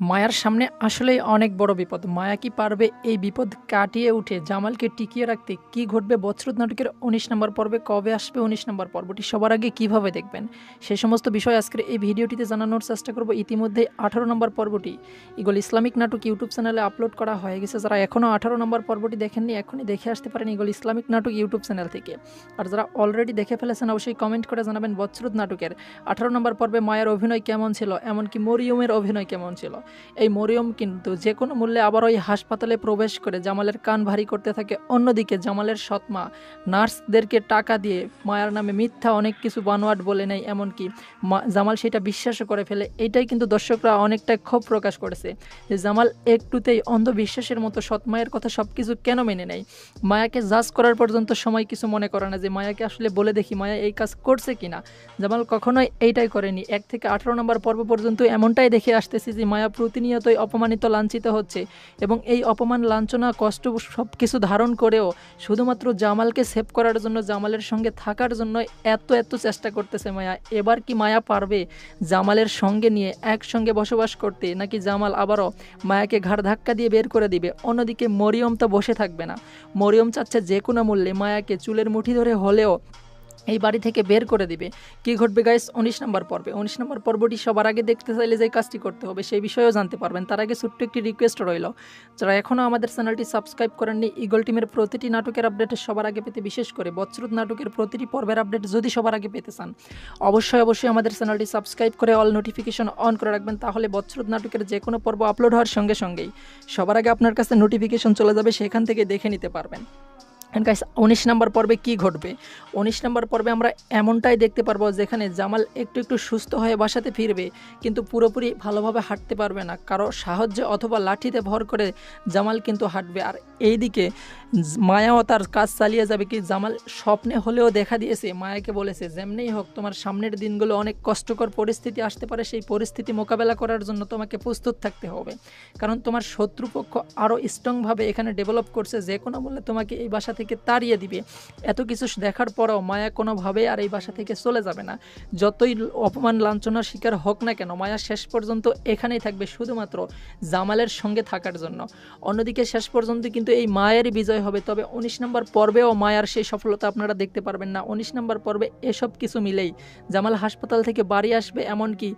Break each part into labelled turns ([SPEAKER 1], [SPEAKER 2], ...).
[SPEAKER 1] মায়ার সামনে আসলেই অনেক বড় বিপদ। মায়া কি পারবে এই বিপদ কাটিয়ে উঠে জামালকে টিকিয়ে রাখতে? কি ঘটবে বছরত নাটকের ১৯ নম্বর পর্বে? কবে আসবে ১৯ নম্বর পর্বটি? সবার আগে কিভাবে দেখবেন? সে সমস্ত বিষয় আজকের এই ভিডিওটিতে জানানোর চেষ্টা করব। ইতিমধ্যেই ১৮ নম্বর পর্বটি ইগল ইসলামিক নাটক ইউটিউব চ্যানেলে আপলোড করা হয়ে গেছে। যারা এখনও ১৮ নম্বর পর্বটি দেখেননি, এখনই দেখে আসতে পারেন ইগল ইসলামিক নাটক ইউটিউব চ্যানেল থেকে। আর যারা অলরেডি দেখে ফেলেছেন অবশ্যই কমেন্ট করে জানাবেন বছরত নাটকের ১৮ নম্বর পর্বে মায়ের অভিনয় কেমন ছিল, এমনকি মরিয়মের অভিনয় কেমন ছিল। এই মরিয়ম কিন্তু যে কোনো মূল্যে আবার ওই হাসপাতালে প্রবেশ করে জামালের কান ভারী করতে থাকে। অন্যদিকে জামালের সৎমা নার্সদেরকে টাকা দিয়ে মায়ার নামে মিথ্যা অনেক কিছু বানোয়াট বলে নেয়, এমনকি জামাল সেটা বিশ্বাসও করে ফেলে। এইটাই কিন্তু দর্শকরা অনেকটা ক্ষোভ প্রকাশ করেছে যে জামাল একটুতেই অন্ধবিশ্বাসের মতো সৎমায়ের কথা সব কিছু কেন মেনে নেয়। মায়াকে জাজ করার পর্যন্ত সময় কিছু মনে করে না যে মায়াকে আসলে বলে দেখি মায়া এই কাজ করছে কিনা। জামাল কখনোই এইটাই করেনি। ১ থেকে ১৮ নম্বর পর্ব পর্যন্ত এমনটাই দেখে আসতেছি যে মায়া প্রতিনিয়তই অপমানিত, লাঞ্ছিত হচ্ছে এবং এই অপমান, লাঞ্ছনা, কষ্ট সব কিছু ধারণ করেও শুধুমাত্র জামালকে সেভ করার জন্য, জামালের সঙ্গে থাকার জন্য এত চেষ্টা করতেছে মায়া। এবার কি মায়া পারবে জামালের সঙ্গে নিয়ে একসঙ্গে বসবাস করতে, নাকি জামাল আবারও মায়াকে ঘাড় ধাক্কা দিয়ে বের করে দিবে? অন্যদিকে মরিয়ম তো বসে থাকবে না। মরিয়ম চাচ্ছে যে কোনো মূল্যে মায়াকে চুলের মুঠি ধরে হলেও এই বাড়ি থেকে বের করে দিবে। কি ঘটবে গাইস ১৯ নম্বর পর্বে? ১৯ নম্বর পর্বটি সবার আগে দেখতে চাইলে যে কাজটি করতে হবে সেই বিষয়েও জানতে পারবেন। তার আগে ছোট্ট একটি রিকোয়েস্ট রইল, যারা এখনও আমাদের চ্যানেলটি সাবস্ক্রাইব করেননি, ইগল টিমের প্রতিটি নাটকের আপডেট সবার আগে পেতে, বিশেষ করে বছরত নাটকের প্রতিটি পর্বের আপডেট যদি সবার আগে পেতে চান, অবশ্যই আমাদের চ্যানেলটি সাবস্ক্রাইব করে অল নোটিফিকেশন অন করে রাখবেন। তাহলে বছরত নাটকের যে কোনো পর্ব আপলোড হওয়ার সঙ্গে সঙ্গেই সবার আগে আপনার কাছে নোটিফিকেশন চলে যাবে, সেখান থেকে দেখে নিতে পারবেন। এন্ড গাইস ১৯ নম্বর পর্বে কি ঘটবে? ১৯ নম্বর পর্বে আমরা এমনটাই দেখতে পারবো যেখানে জামাল একটু সুস্থ হয়ে বাসাতে ফিরবে, কিন্তু পুরোপুরি ভালোভাবে হাঁটতে পারবে না। কারো সাহায্যে অথবা লাঠিতে ভর করে জামাল কিন্তু হাঁটবে। আর এইদিকে মায়াও তার কাজ চালিয়ে যাবে। কি জামাল স্বপ্নে হলেও দেখা দিয়েছে, মায়াকে বলেছে যেমনিই হোক তোমার সামনের দিনগুলো অনেক কষ্টকর পরিস্থিতি আসতে পারে, সেই পরিস্থিতি মোকাবেলা করার জন্য তোমাকে প্রস্তুত থাকতে হবে, কারণ তোমার শত্রুপক্ষ আরও স্ট্রংভাবে এখানে ডেভেলপ করছে, যে কোনো মূল্যে তোমাকে এই বাসা থেকে তাড়িয়ে দিবে। এত কিছু দেখার পরেও মায়া কোনোভাবে আর এই বাসা থেকে চলে যাবে না। যতই অপমান, লাঞ্ছনার শিকার হোক না কেন, মায়া শেষ পর্যন্ত এখানেই থাকবে শুধুমাত্র জামালের সঙ্গে থাকার জন্য। অন্যদিকে শেষ পর্যন্ত কিন্তু এই মায়ের বিজয় হবে। তবে ১৯ নম্বর পর্বেও মায়ার সেই সফলতা আপনারা দেখতে পারবেন না। ১৯ নম্বর পর্বে এসব কিছু মিলেই জামাল হাসপাতাল থেকে বাড়ি আসবে, এমনকি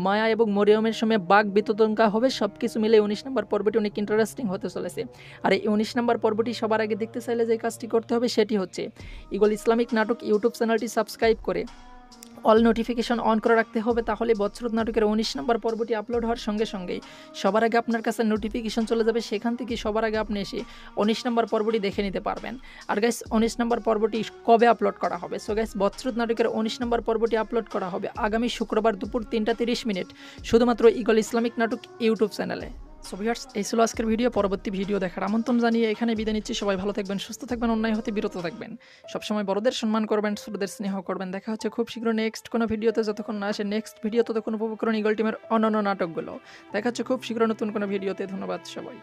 [SPEAKER 1] মায়া এবং মরিয়মের সময় বাঘ বিতরঙ্কা হবে। সব কিছু মিলে ১৯ নম্বর পর্বটি অনেক ইন্টারেস্টিং হতে চলেছে। আর এই ১৯ নম্বর পর্বটি সবার আগে দেখতে চাইলে যে কাজটি করতে হবে সেটি হচ্ছে ইগল ইসলামিক নাটক ইউটিউব চ্যানেলটি সাবস্ক্রাইব করে অল নোটিফিকেশন অন করে রাখতে হবে। তাহলে বছরত নাটকের ১৯ নম্বর পর্বটি আপলোড হওয়ার সঙ্গে সঙ্গেই সবার আগে আপনার কাছে নোটিফিকেশন চলে যাবে, সেখান থেকে সবার আগে আপনি এসে ১৯ নম্বর পর্বটি দেখে নিতে পারবেন। আর গাইস ১৯ নম্বর পর্বটি কবে আপলোড করা হবে? সো গাইস বছরত নাটকের ১৯ নম্বর পর্বটি আপলোড করা হবে আগামী শুক্রবার দুপুর ৩টা ৩০ মিনিট শুধুমাত্র ইগল ইসলামিক নাটক ইউটিউব চ্যানেলে। সো ভিউয়ার্স, এই ছিল আজকের ভিডিও। পরবর্তী ভিডিও দেখার আমন্ত্রণ জানিয়ে এখানে বিদায় নিচ্ছি। সবাই ভালো থাকবেন, সুস্থ থাকবেন, অন্যায় হতে বিরত থাকবেন, সবসময় বড়দের সম্মান করবেন, ছোটদের স্নেহ করবেন। দেখা হচ্ছে খুব শীঘ্র নেক্সট কোনো ভিডিওতে। যতক্ষণ না আসে নেক্সট ভিডিও, ততক্ষণ উপভোগ করুন ইগল টিমের অন্যান্য নাটকগুলো। দেখা হচ্ছে খুব শীঘ্র নতুন কোনো ভিডিওতে। ধন্যবাদ সবাই।